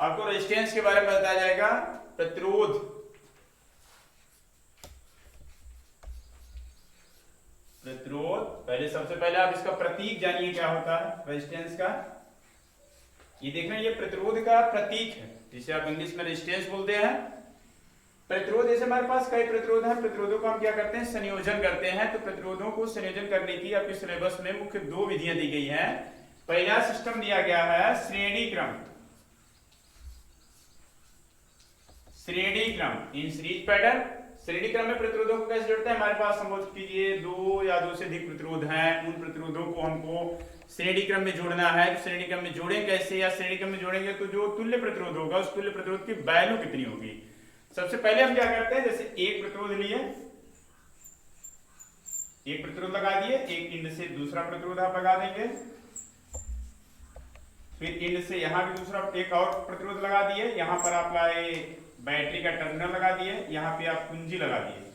आपको रेजिस्टेंस के बारे में बताया जाएगा, प्रतिरोध। प्रतिरोध पहले, सबसे पहले आप इसका प्रतीक जानिए क्या होता है रेजिस्टेंस का। ये देख रहे हैं, ये प्रतिरोध का प्रतीक है, जिसे आप इंग्लिश में रेजिस्टेंस बोलते हैं। प्रतिरोध, जैसे हमारे पास कई प्रतिरोध हैं, प्रतिरोधों को हम क्या करते हैं, संयोजन करते हैं। तो प्रतिरोधों को संयोजन करने की आपके सिलेबस में मुख्य दो विधियां दी गई हैं। पहला सिस्टम दिया गया है श्रेणी क्रम, श्रेणी क्रम इन सीरीज पैटर्न। श्रेणी क्रम में प्रतिरोधों को कैसे जोड़ते हैं, हमारे पास समझ कीजिए दो या दो से अधिक प्रतिरोध हैं, उन प्रतिरोधों को हमको श्रेणी क्रम में जोड़ना है। तो श्रेणी क्रम में जोड़ें कैसे, या श्रेणी क्रम में जोड़ेंगे तो जो तुल्य प्रतिरोध होगा उस तुल्य प्रतिरोध की वैल्यू कितनी होगी। सबसे पहले हम क्या करते हैं, जैसे एक प्रतिरोध लिए, एक प्रतिरोध लगा दिए, एक इंड से दूसरा प्रतिरोध आप लगा देंगे, फिर इंड से यहां भी दूसरा एक और प्रतिरोध लगा दिए, यहां पर आप लाए बैटरी का टर्मिनल लगा दिए, यहां पे आप कुंजी लगा दिए।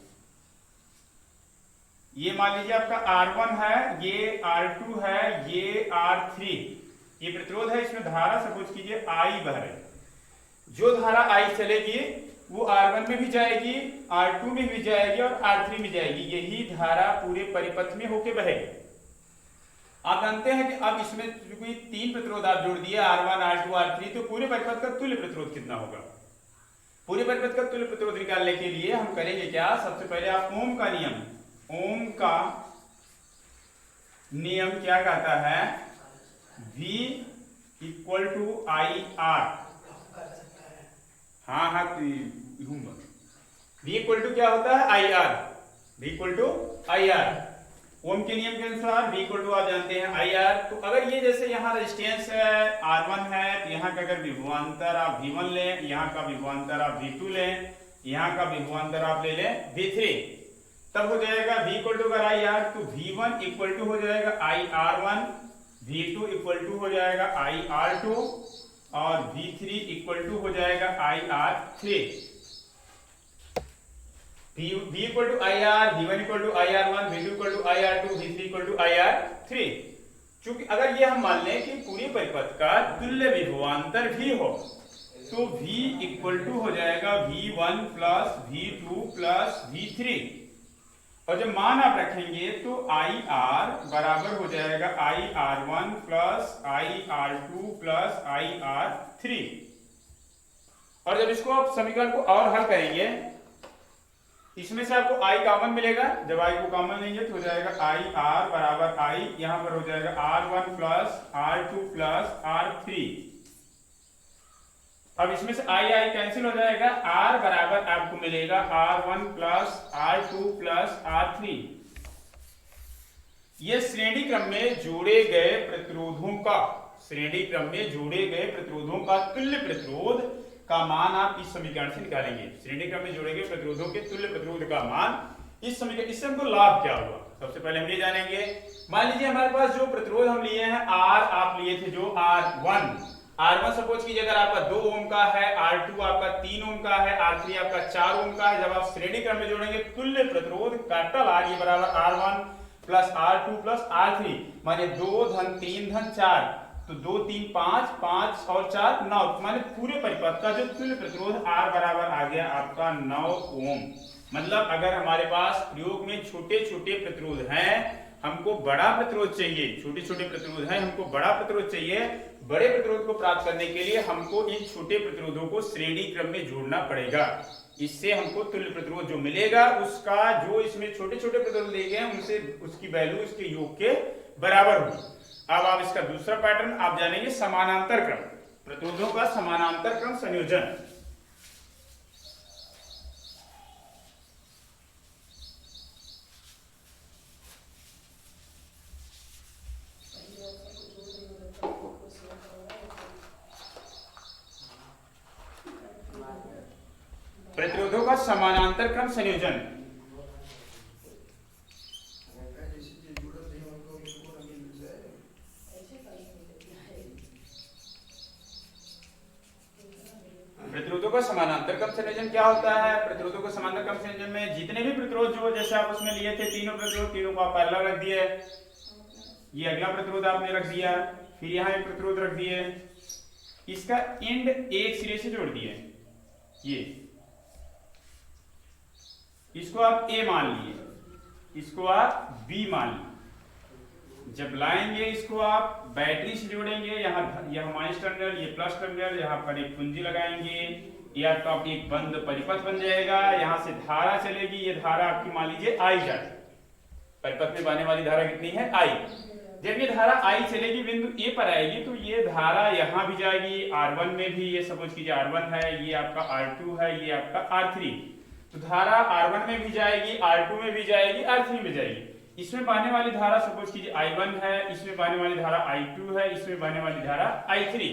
ये मान लीजिए आपका R1 है, ये R2 है, ये R3, ये प्रतिरोध है। इसमें धारा सपोज कीजिए I बह रही, जो धारा I चलेगी वो R1 में भी जाएगी, R2 में भी जाएगी और R3 में जाएगी। यही धारा पूरे परिपथ में होके बहेगी। आप जानते हैं कि अब इसमें कोई तीन प्रतिरोध आप जोड़ दिए, R1, R2, R3, तो पूरे परिपथ का तुल्य प्रतिरोध कितना होगा। पूरे परिपथ का तुल्य प्रतिरोध निकालने के लिए हम करेंगे क्या, सबसे पहले आप ओम का नियम, ओम का नियम क्या कहता है, V इक्वल टू IR। हाँ, V इक्वल टू क्या होता है, IR। V equal to IR, Ohm के नियम के अनुसार V इक्वल टू आप जानते हैं IR। तो अगर ये जैसे यहाँ रेजिस्टेंस है R1 है, तो यहाँ का अगर विभवांतर आप V1 लें, यहाँ का विभवांतर आप V2 लें, यहाँ का विभवांतर आप ले लें V3, तब हो जाएगा V इक्वल टू अगर IR, तो V1 इक्वल टू हो जाएगा IR1, V2 इक्वल टू हो जाएगा IR2 और V3 इक्वल टू हो जाएगा IR3। V equal to IR, V1 equal to IR1, V2 equal to IR2, V3 equal to IR3। चूंकि अगर ये हम मान लें कि पूरी परिपथ का तुल्य विभवांतर भी हो, तो V इक्वल टू हो जाएगा V1 plus V2 plus V3, और जब मान आप रखेंगे तो IR बराबर हो जाएगा IR1 plus IR2 plus IR3। और जब इसको आप समीकरण को और हल करेंगे, इसमें से आपको I कॉमन मिलेगा, जब I को कॉमन लेंगे तो हो जाएगा IR बराबर I, यहां पर हो जाएगा R1 plus R2 plus R3। अब इसमें से I कैंसिल हो जाएगा, R बराबर आपको मिलेगा R1 plus R2 plus R3। ये श्रेणी क्रम में जोड़े गए प्रतिरोधों का, श्रेणी क्रम में जोड़े गए प्रतिरोधों का तुल्य प्रतिरोध का मान आप इस समीकरण से निकालेंगे। श्रेणी क्रम में जोड़े गए प्रतिरोधों के तुल्य प्रतिरोध का मान इस समीकरण, इससे हमको लाभ क्या हुआ, सबसे पहले हम ये जानेंगे। मान लीजिए हमारे पास जो प्रतिरोध हम लिए हैं, R आप लिए थे जो R1 सपोज कीजिए अगर आपका 2 ओम का है, R2 आपका 3 ओम का है, R3 आपका 4 ओम का है। जब आप श्रेणी क्रम में जोड़ेंगे तुल्य प्रतिरोध कैपिटल R ये बराबर R1 plus R2 plus R3, माने 2 धन 3 धन 4, तो 2 3 5, 5 और 4 9, माने पूरे परिपथ का जो तुल्य प्रतिरोध R बराबर आ गया आपका 9 ओम। मतलब अगर हमारे पास प्रयोग में छोटे छोटे प्रतिरोध हैं, हमको बड़ा प्रतिरोध चाहिए, छोटे छोटे प्रतिरोध हैं, हमको बड़ा प्रतिरोध चाहिए। बड़े प्रतिरोध को प्राप्त करने के लिए हमको इन छोटे प्रतिरोधों को श्रेणी क्रम में जोड़ना पड़ेगा। इससे हमको तुल्य प्रतिरोध जो मिलेगा उसका जो इसमें छोटे छोटे प्रतिरोध दिए गए हैं उनसे उसकी वैल्यू इसके योग के बराबर होगी। अब आप इसका दूसरा पैटर्न आप जानेंगे, समानांतर क्रम, प्रतिरोधों का समानांतर क्रम संयोजन। प्रतिरोधों का समानांतर क्रम संयोजन। प्रतिरोधों का समानांतर क्रम संयोजन क्या होता है, प्रतिरोधों का समानांतर क्रम संयोजन में जितने भी प्रतिरोध जो जैसे आप उसमें लिए थे तीनों प्रतिरोध, तीनों को आप पहला रख दिए, ये अगला प्रतिरोध आपने रख दिया, फिर यहाँ एक प्रतिरोध रख दिए, इसका एंड एक सिरे से जोड़ दिए, ये इसको आप ए मान लिए, इसको आप बी मान लिए। जब लाएंगे इसको आप बैटरी से जोड़ेंगे, यहाँ माइनस टर्मिनल, ये प्लस टर्मिनल, यहाँ पर एक कुंजी लगाएंगे, या तो आप एक बंद परिपथ बन जाएगा, यहाँ से धारा चलेगी, ये धारा आपकी मान लीजिए आई जाए, परिपथ में बहने वाली धारा कितनी है आई। जब ये धारा आई चलेगी बिंदु ए पर आएगी तो ये धारा यहाँ भी जाएगी, R1 में भी, ये सपोज कीजिए R1 है, ये आपका R2 है, ये आपका R3, तो धारा R1 में भी जाएगी, R2 में भी जाएगी, R3 में जाएगी। इसमें बहने वाली धारा सपोज कीजिए I1 है, इसमें बहने वाली धारा I2 है, इसमें बहने वाली धारा I3।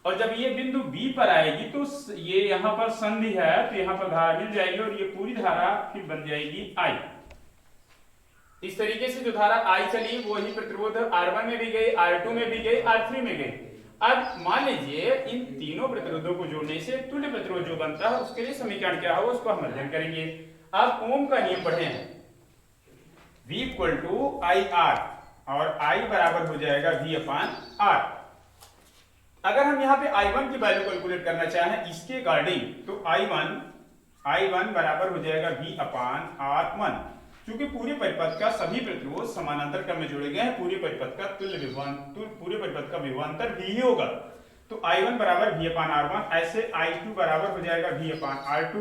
और जब ये बिंदु B पर आएगी तो ये यहाँ पर संधि है, तो यहाँ पर धारा मिल जाएगी और ये पूरी धारा फिर बन जाएगी I। इस तरीके से जो धारा I चली वही प्रतिरोध R1 में भी गई, R2 में भी गई, R3 में गई। अब मान लीजिए इन तीनों प्रतिरोधों को जोड़ने से तुल्य प्रतिरोध जो बनता है उसके लिए समीकरण क्या होगा उसको हम अध्ययन करेंगे। अब ओम का नियम पढ़े हैं, V = IR और I बराबर हो जाएगा V/R। अगर हम यहाँ पे I1 की वैल्यू कैलकुलेट करना चाहें इसके अकॉर्डिंग तो I1 बराबर हो जाएगा V/R1। क्योंकि पूरे परिपथ का सभी प्रतिरोध समानांतर क्रम में जोड़े गए हैं, पूरे परिपथ का पूरे परिपथ का विभवांतर V ही होगा, तो I1 बराबर V/R1। ऐसे I2 बराबर हो जाएगा V/R2,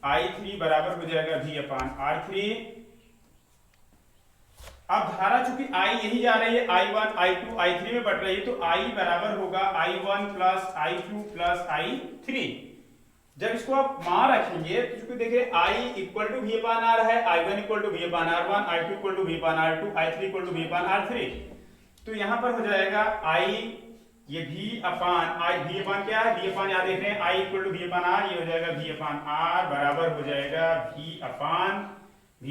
I3 बराबर हो जाएगा V/R3। अब धारा चूंकि I यही जा रही है, I1 I2 I3 में बढ़ रही है, तो I बराबर होगा I1 + I2 + I3। जब इसको आप मान रखेंगे तो चूंकि देखिए I = V/R है, I1 = V/R1, I2 = V/R2, I3 = V/R3, तो यहां पर हो जाएगा I ये V/I क्या है, V/, याद देख रहे हैं, I = V/R, ये हो जाएगा V/R बराबर हो जाएगा V/R1 +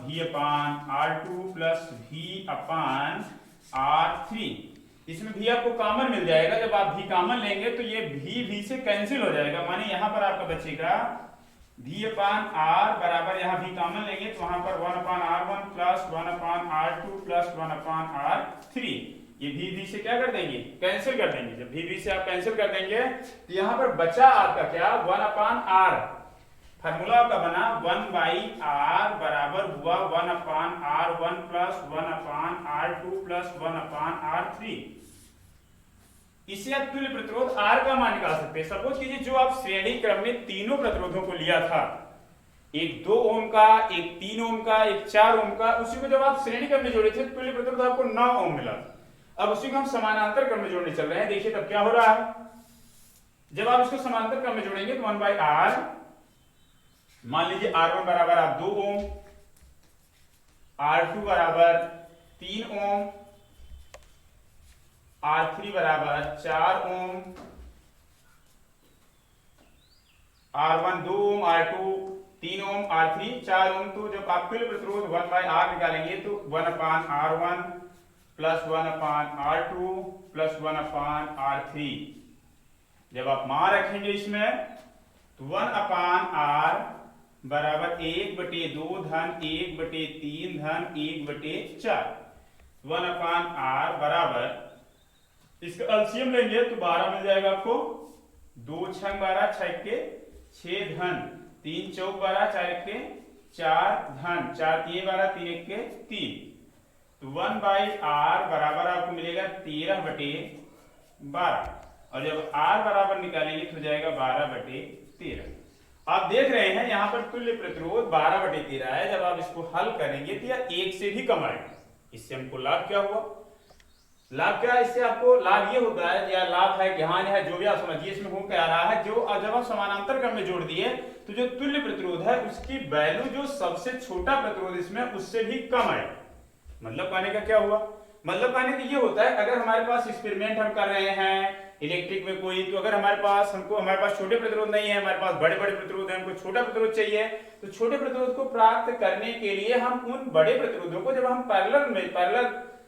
V/R2 + V/R3। इसमें भी आपको कॉमन मिल जाएगा, जब आप V कॉमन लेंगे तो ये V से कैंसिल हो जाएगा, माने यहाँ पर आपका बचेगा V/R बराबर, यहाँ V कॉमन लेंगे तो वहां पर 1/R1 + 1/R2 + 1/R3। ये V से क्या कर देंगे, कैंसिल कर देंगे। जब V से आप कैंसिल कर देंगे तो यहाँ पर बचा आपका क्या, 1/R। फार्मूला आपका बना 1/R बराबर हुआ 1/R1 + 1/R2 + 1/R3। इससे आप तुल्य प्रतिरोध R का मान निकाल सकते हैं। सपोज कीजिए जो आप श्रेणी क्रम में तीनों प्रतिरोधों को लिया था, एक 2 ओम का, एक 3 ओम का, एक 4 ओम का, उसी को जब आप श्रेणी क्रम में जोड़े थे तुल्य प्रतिरोध आपको 9 ओम मिला। अब उसी को हम समानांतर क्रम में जोड़ने चल रहे हैं, देखिए तब क्या हो रहा है। जब आप इसको समानांतर क्रम में जोड़ेंगे तो 1/R, मान लीजिए R1 बराबर आप 2 ओम, R2 बराबर 3 ओम, R3 बराबर 4 ओम, R1 2 ओम, R2 3 ओम, R3 4 ओम। तो जब आप तुल्य प्रतिरोध 1/R निकालेंगे तो 1/R1 + 1/R2 + 1/R3। जब आप मान रखेंगे इसमें तो 1/R बराबर 1/2 धन 1/3 धन 1/4। 1/R बराबर, इसका एलसीएम लेंगे तो 12 मिल जाएगा आपको, 2 6 12, 6 के 6 धन 3 4 12, 4 के 4 धन 4 3 12, 3 1 के 3, तो 1/R बराबर आपको मिलेगा 13/12। और जब R बराबर निकालेंगे तो हो जाएगा 12/13। आप देख रहे हैं यहाँ पर तुल्य प्रतिरोध 12/13 है। जब आप इसको हल करेंगे तो यह 1 से भी कम आएगा। इससे हमको लाभ क्या हुआ, लाभ क्या है, इससे आपको लाभ ये होता है, या लाभ है, ज्ञान है, जो भी आप समझिए इसमें हो क्या रहा है। जो जब आप समानांतर क्रम में जोड़ दिए तो जो तुल्य प्रतिरोध है उसकी वैल्यू जो सबसे छोटा प्रतिरोध इसमें उससे भी कम आएगा। मतलब कहने का क्या हुआ, मतलब कहने का ये होता है, अगर हमारे पास एक्सपेरिमेंट हम कर रहे हैं इलेक्ट्रिक में कोई, तो अगर हमारे पास छोटे प्रतिरोध नहीं है, हमारे पास बड़े बड़े प्रतिरोध है, हमको छोटा प्रतिरोध चाहिए, तो छोटे प्रतिरोध को प्राप्त करने के लिए हम उन बड़े प्रतिरोधों को जब हम पैरेलल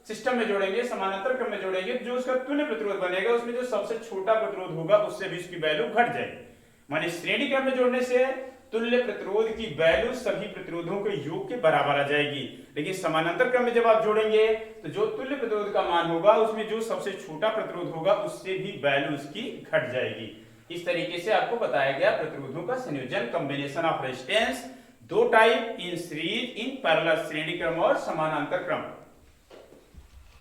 सिस्टम में जोड़ेंगे, समानांतर क्रम में जोड़ेंगे, जो उसका तुल्य प्रतिरोध बनेगा उसमें जो सबसे छोटा प्रतिरोध होगा उससे भी उसकी वैल्यू घट जाएगी। माने श्रेणी क्रम में जोड़ने से तुल्य प्रतिरोध की वैल्यू सभी प्रतिरोधों के योग के बराबर आ जाएगी। लेकिन समानांतर क्रम में जब आप जोड़ेंगे तो जो तुल्य प्रतिरोध का मान होगा उसमें जो सबसे छोटा प्रतिरोध होगा उससे भी वैल्यू उसकी घट जाएगी। इस तरीके से आपको बताया गया प्रतिरोधों का संयोजन, कॉम्बिनेशन ऑफ रेजिस्टेंस, दो type in series, in parallel, श्रेणी क्रम और समानांतर क्रम।